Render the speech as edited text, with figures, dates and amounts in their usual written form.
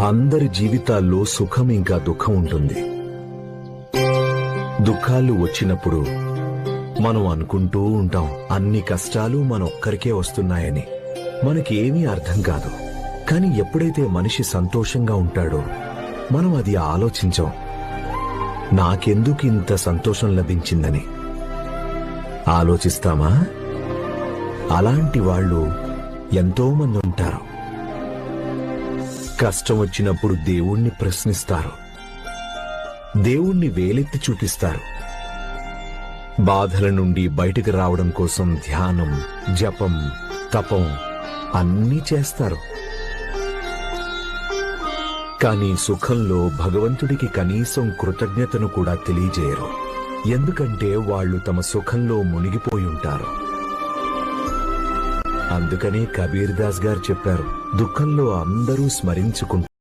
అందరి జీవితాల్లో సుఖం ఇంకా దుఃఖం ఉంటుంది. దుఃఖాలు వచ్చినప్పుడు మనం అనుకుంటూ ఉంటాం అన్ని కష్టాలు మనొక్కరికే వస్తున్నాయని. మనకి ఏమీ అర్థం కాదు. కాని ఎప్పుడైతే మనిషి సంతోషంగా ఉంటాడో మనం అది ఆలోచించం, నాకెందుకు ఇంత సంతోషం లభించిందని ఆలోచిస్తామా? అలాంటి వాళ్ళు ఎంతో మంది ఉంటారు. కష్టం వచ్చినప్పుడు దేవుణ్ణి ప్రశ్నిస్తారు, దేవుణ్ణి వేలెత్తి చూపిస్తారు. బాధల నుండి బయటకు రావడం కోసం ధ్యానం, జపం, తపం అన్నీ చేస్తారు. కానీ సుఖంలో భగవంతుడికి కనీసం కృతజ్ఞతను కూడా తెలియజేయరు. ఎందుకంటే వాళ్ళు తమ సుఖంలో మునిగిపోయి ఉంటారు. అందుకనే కబీర్ దాస్ గారు చెప్పారు, దుఃఖంలో అందరూ స్మరించుకుంటారు.